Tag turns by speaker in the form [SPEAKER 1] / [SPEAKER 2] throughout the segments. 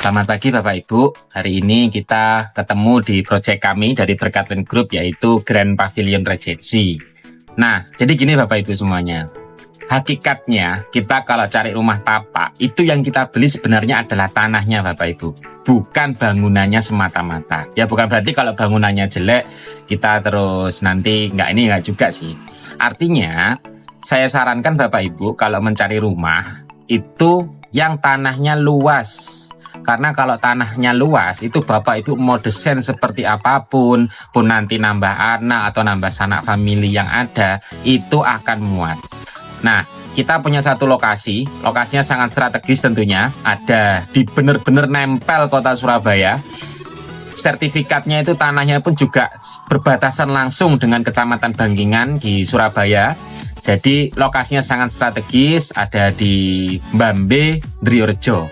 [SPEAKER 1] Selamat pagi Bapak Ibu. Hari ini kita ketemu di proyek kami dari Berkatland Group, yaitu Grand Pavilion Regency. Nah, jadi gini Bapak Ibu semuanya. Hakikatnya kita kalau cari rumah tapak, itu yang kita beli sebenarnya adalah tanahnya Bapak Ibu, bukan bangunannya semata-mata. Ya bukan berarti kalau bangunannya jelek kita terus nanti nggak juga sih. Artinya saya sarankan Bapak Ibu kalau mencari rumah itu yang tanahnya luas. Karena kalau tanahnya luas itu Bapak Ibu mau desain seperti apapun, pun nanti nambah anak atau nambah sanak famili yang ada, itu akan muat. Nah, kita punya satu lokasinya sangat strategis tentunya, ada di bener-bener nempel kota Surabaya. Sertifikatnya itu tanahnya pun juga berbatasan langsung dengan Kecamatan Bangkingan di Surabaya. Jadi lokasinya sangat strategis, ada di Mbambe, Driorejo.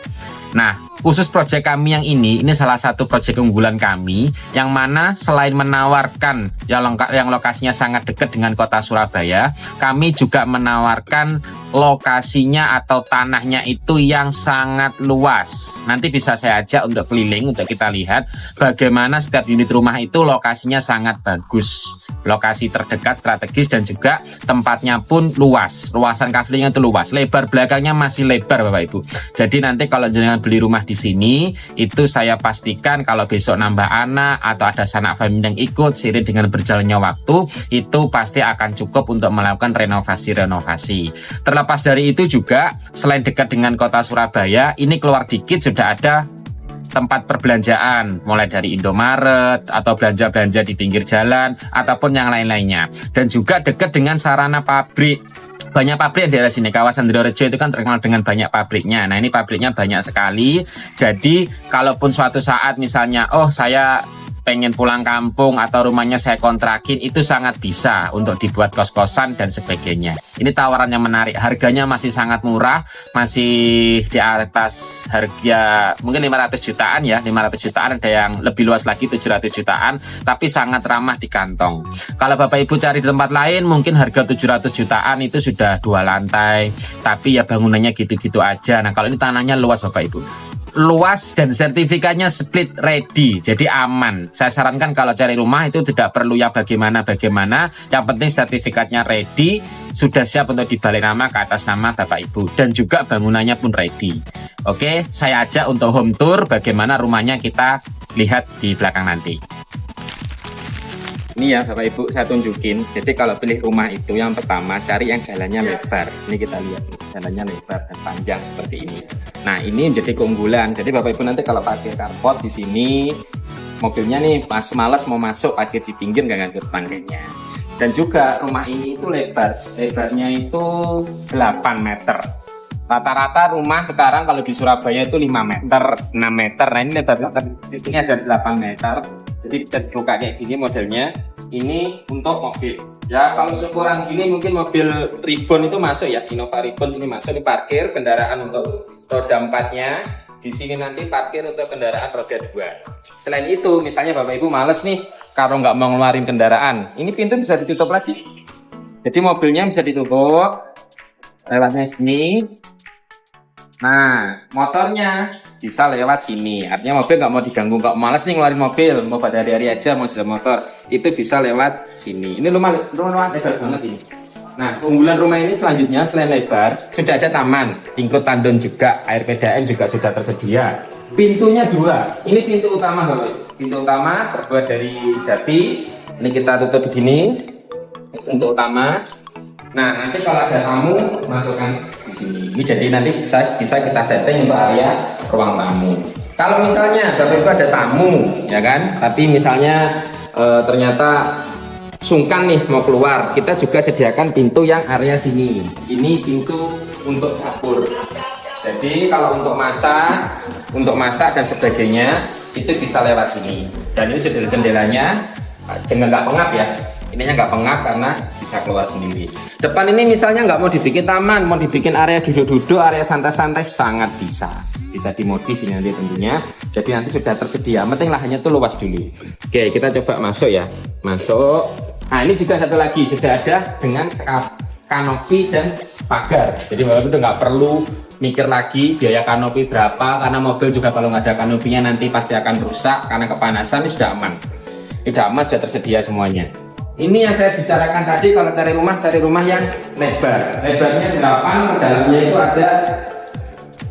[SPEAKER 1] Nah, khusus proyek kami yang ini salah satu proyek unggulan kami, yang mana selain menawarkan yang lokasinya sangat dekat dengan kota Surabaya, kami juga menawarkan lokasinya atau tanahnya itu yang sangat luas. Nanti bisa saya ajak untuk keliling untuk kita lihat bagaimana setiap unit rumah itu lokasinya sangat bagus. Lokasi terdekat, strategis, dan juga tempatnya pun luas. Luasan coveringnya itu luas. Lebar belakangnya masih lebar Bapak Ibu. Jadi nanti kalau jangan beli rumah di sini, itu saya pastikan kalau besok nambah anak atau ada sanak famili yang ikut seiring dengan berjalannya waktu, itu pasti akan cukup untuk melakukan renovasi. Terlepas dari itu juga, selain dekat dengan kota Surabaya, ini keluar dikit sudah ada tempat perbelanjaan, mulai dari Indomaret atau belanja-belanja di pinggir jalan ataupun yang lain-lainnya, dan juga dekat dengan sarana pabrik. Banyak pabrik yang di daerah sini, kawasan Driorejo itu kan terkenal dengan banyak pabriknya. Nah, ini pabriknya banyak sekali. Jadi kalaupun suatu saat misalnya saya pengen pulang kampung atau rumahnya saya kontrakin, itu sangat bisa untuk dibuat kos-kosan dan sebagainya. Ini tawaran yang menarik, harganya masih sangat murah, masih di atas harga mungkin 500 jutaan ya, 500 jutaan, ada yang lebih luas lagi 700 jutaan, tapi sangat ramah di kantong. Kalau Bapak Ibu cari di tempat lain mungkin harga 700 jutaan itu sudah 2 lantai, tapi ya bangunannya gitu-gitu aja. Nah, kalau ini tanahnya luas Bapak Ibu, luas dan sertifikatnya split ready, jadi aman. Saya sarankan kalau cari rumah itu tidak perlu ya bagaimana, yang penting sertifikatnya ready, sudah siap untuk dibalik nama ke atas nama Bapak Ibu, dan juga bangunannya pun ready. Oke, saya ajak untuk home tour bagaimana rumahnya, kita lihat di belakang nanti. Ini ya Bapak Ibu, saya tunjukin. Jadi kalau pilih rumah itu yang pertama cari yang jalannya lebar. Ini kita lihat, jalannya lebar dan panjang seperti ini. Nah, ini menjadi keunggulan. Jadi Bapak Ibu nanti kalau parkir carport di sini, mobilnya nih pas malas mau masuk, parkir di pinggir nggak nganggur tangkainya. Dan juga rumah ini itu lebarnya itu 8 meter. Rata-rata rumah sekarang kalau di Surabaya itu 5 meter, 6 meter. Nah, ini lebarnya ini ada 8 meter. Jadi bisa dibuka kayak gini modelnya. Ini untuk mobil. Ya kalau ukuran gini mungkin mobil Ribbon itu masuk ya, Innova Ribbon sini masuk, di parkir kendaraan untuk roda 4-nya. Di sini nanti parkir untuk kendaraan roda 2. Selain itu, misalnya Bapak Ibu males nih kalau nggak mau ngeluarin kendaraan, ini pintu bisa ditutup lagi. Jadi mobilnya bisa ditutup lewatnya sini. Nah, motornya bisa lewat sini. Artinya mobil nggak mau diganggu, nggak males nih ngeluarin mobil, mau pada hari-hari aja mau sudah motor, itu bisa lewat sini. Ini rumah lebar banget ini. Nah, keunggulan rumah ini selanjutnya selain lebar, sudah ada taman, tingkut tandon juga, air PDAM juga sudah tersedia. Pintunya 2. Ini pintu utama Bapak. Pintu utama terbuat dari jati. Ini kita tutup begini. Pintu utama. Nah, nanti kalau ada tamu masukkan di sini. Ini jadi nanti bisa kita setting untuk area ruang tamu. Kalau misalnya Bapak Ibu ada tamu, ya kan? Tapi misalnya ternyata sungkan nih mau keluar, kita juga sediakan pintu yang area sini. Ini pintu untuk dapur. Jadi kalau untuk masak dan sebagainya itu bisa lewat sini. Dan ini sudah jendelanya, jangan nggak pengap ya. Ininya nggak pengap karena bisa keluar sendiri. Depan ini misalnya nggak mau dibikin taman, mau dibikin area duduk-duduk, area santai-santai, sangat bisa dimodif ini nanti tentunya. Jadi nanti sudah tersedia, penting lahannya tuh luas dulu. Oke, kita coba masuk ya, masuk. Nah, ini juga satu lagi sudah ada dengan kanopi dan pagar. Jadi Bapak Ibu nggak perlu mikir lagi biaya kanopi berapa, karena mobil juga kalau nggak ada kanopinya nanti pasti akan rusak karena kepanasan. Ini sudah aman, sudah tersedia semuanya. Ini yang saya bicarakan tadi, kalau cari rumah yang lebarnya 8, ke dalamnya itu ada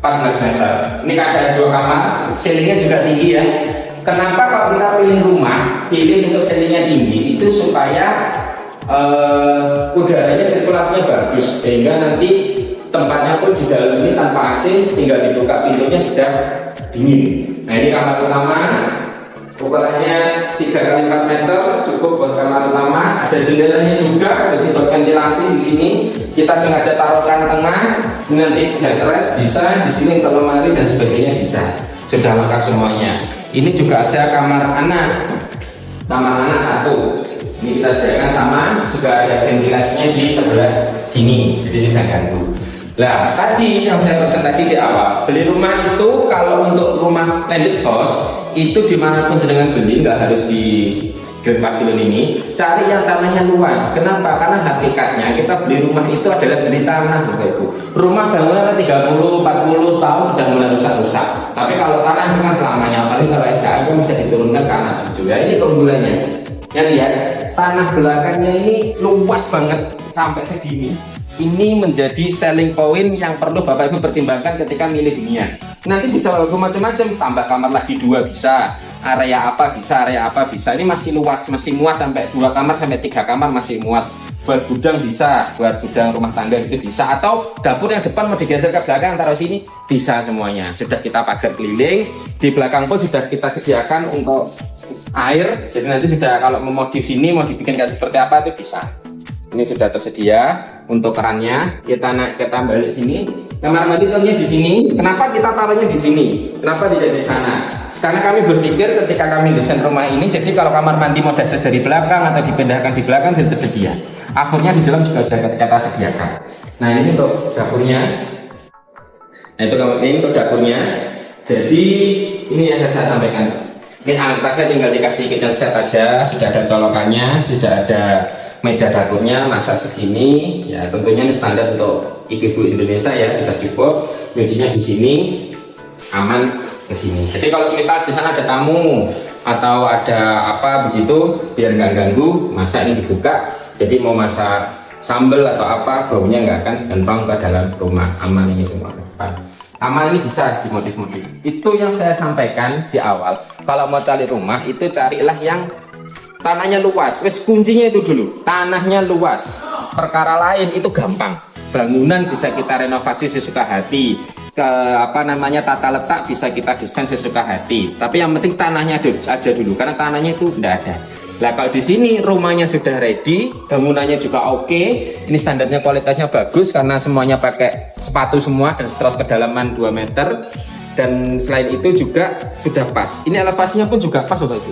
[SPEAKER 1] 14 meter. Ini ada 2 kamar, ceilingnya juga tinggi ya. Kenapa kalau kita pilih untuk ceilingnya tinggi, itu supaya udaranya sirkulasinya bagus, sehingga nanti tempatnya pun di dalam ini tanpa AC, tinggal dibuka pintunya sudah dingin. Nah, ini kamar utama, ukurannya 3 x 4 meter, cukup buat kamar utama. Ada jendelanya juga, jadi buat ventilasi di sini. Kita sengaja taruhkan tengah, nanti headrest bisa, di sini untuk lemari dan sebagainya bisa. Sudah lengkap semuanya. Ini juga ada kamar anak 1. Ini kita sediakan sama, juga ada ventilasinya di sebelah sini, jadi tidak ganggu. Nah, tadi yang saya pesan tadi di awal, beli rumah itu kalau untuk rumah landed house itu dimanapun jenengan beli, nggak harus di Grand Pavilion ini, cari yang tanahnya luas. Kenapa? Karena hakikatnya kita beli rumah itu adalah beli tanah, Bapak Ibu. Rumah bangunan 30-40 tahun sudah mulai rusak-rusak. Tapi kalau tanah itu kan selamanya, paling kalau SHA kan bisa diturunkan ke anak cucu. Ya, ini keunggulannya. Ya lihat, tanah belakangnya ini luas banget sampai segini. Ini menjadi selling point yang perlu Bapak Ibu pertimbangkan ketika milih hunian. Nanti bisa macam-macam, tambah kamar lagi 2 bisa, area apa bisa. Ini masih luas, masih muat sampai 2 kamar sampai 3 kamar masih muat. Buat gudang bisa, buat gudang rumah tangga itu bisa, atau dapur yang depan mau digeser ke belakang taruh sini bisa semuanya. Sudah kita pagar keliling, di belakang pun sudah kita sediakan untuk air. Jadi nanti sudah kalau mau modif sini mau dibikin kayak seperti apa itu bisa. Ini sudah tersedia untuk kerannya. Kita balik sini. Kamar mandi tentunya di sini. Kenapa kita taruhnya di sini? Kenapa tidak di sana? Karena kami berpikir ketika kami desain rumah ini, jadi kalau kamar mandi mau dasar dari belakang atau dipindahkan di belakang sudah tersedia. Akhirnya di dalam juga sudah kita sediakan. Nah, ini untuk dapurnya. Nah, ini untuk dapurnya. Jadi ini yang saya sampaikan. Ini atasnya tinggal dikasih kitchen set aja, sudah ada colokannya, sudah ada meja dapurnya, masak segini. Ya, tentunya ini standar untuk ibu-ibu Indonesia ya, sudah cukup. Mejanya di sini, aman ke sini. Jadi kalau misal di sana ada tamu atau ada apa begitu, biar nggak ganggu, masak ini dibuka. Jadi mau masak sambal atau apa, baunya nggak akan gentong ke dalam rumah. Aman ini semua. Aman ini bisa dimodif-modif. Itu yang saya sampaikan di awal. Kalau mau cari rumah itu carilah yang tanahnya luas. Wes kuncinya itu dulu. Tanahnya luas. Perkara lain itu gampang. Bangunan bisa kita renovasi sesuka hati. Tata letak bisa kita desain sesuka hati. Tapi yang penting tanahnya aja dulu, karena tanahnya itu tidak ada. Nah, kalau di sini rumahnya sudah ready, bangunannya juga oke. Ini standarnya kualitasnya bagus karena semuanya pakai sepatu semua dan straus kedalaman 2 meter. Dan selain itu juga sudah pas. Ini elevasinya pun juga pas, Bapak Ibu.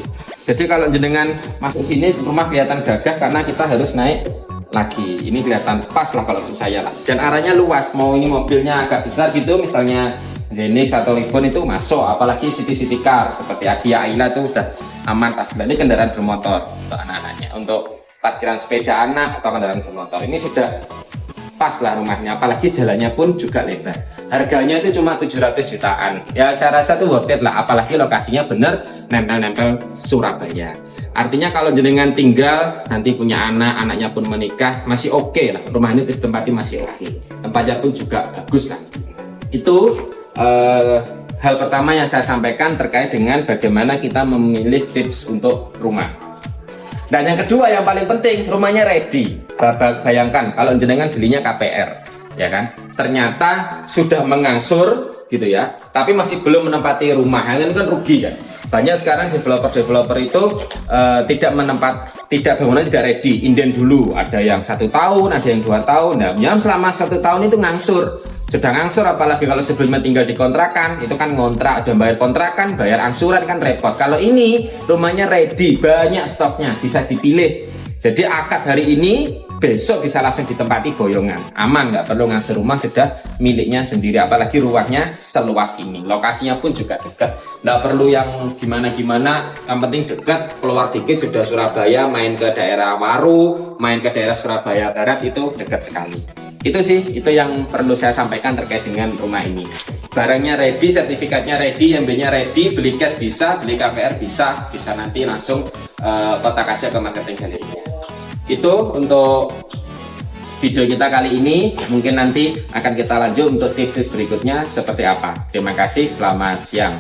[SPEAKER 1] Jadi kalau jenengan masuk sini rumah kelihatan gagah karena kita harus naik lagi. Ini kelihatan pas lah kalau menurut saya lah. Dan arahnya luas. Mau ini mobilnya agak besar gitu, misalnya Zenix atau Ribbon itu masuk, apalagi city car seperti Agia Ayla itu sudah aman tas. Ini kendaraan bermotor untuk anak-anaknya, untuk parkiran sepeda anak atau kendaraan bermotor ini sudah pas lah rumahnya, apalagi jalannya pun juga lebar. Harganya itu cuma 700 jutaan ya, saya rasa itu worth it lah, apalagi lokasinya bener nempel-nempel Surabaya. Artinya kalau jenengan tinggal nanti punya anak, anaknya pun menikah masih oke lah, rumah ini ditempati masih oke, tempatnya pun juga bagus lah. Itu hal pertama yang saya sampaikan terkait dengan bagaimana kita memilih tips untuk rumah. Dan yang kedua yang paling penting, rumahnya ready. Bayangkan kalau jenengan belinya KPR, ya kan? Ternyata sudah mengangsur gitu ya, tapi masih belum menempati rumah. Ini kan rugi kan? Banyak sekarang developer itu bangunan tidak ready, inden dulu. Ada yang 1 tahun, ada yang 2 tahun. Nah, yang selama 1 tahun itu ngangsur. Sudah ngangsur, apalagi kalau sebelumnya tinggal di kontrakan, itu kan ngontrak, udah bayar kontrakan, bayar angsuran kan repot. Kalau ini rumahnya ready, banyak stoknya, bisa dipilih. Jadi akad hari ini, besok bisa langsung ditempati boyongan. Aman, nggak perlu ngangsur rumah, sudah miliknya sendiri. Apalagi ruangnya seluas ini, lokasinya pun juga dekat. Nggak perlu yang gimana-gimana, yang penting dekat, keluar dikit sudah Surabaya, main ke daerah Waru, main ke daerah Surabaya Barat itu dekat sekali. Itu sih, itu yang perlu saya sampaikan terkait dengan rumah ini. Barangnya ready, sertifikatnya ready, MB-nya ready, beli cash bisa, beli KPR bisa nanti langsung kotak aja ke marketing galerinya. Itu untuk video kita kali ini. Mungkin nanti akan kita lanjut untuk tips berikutnya seperti apa. Terima kasih, selamat siang.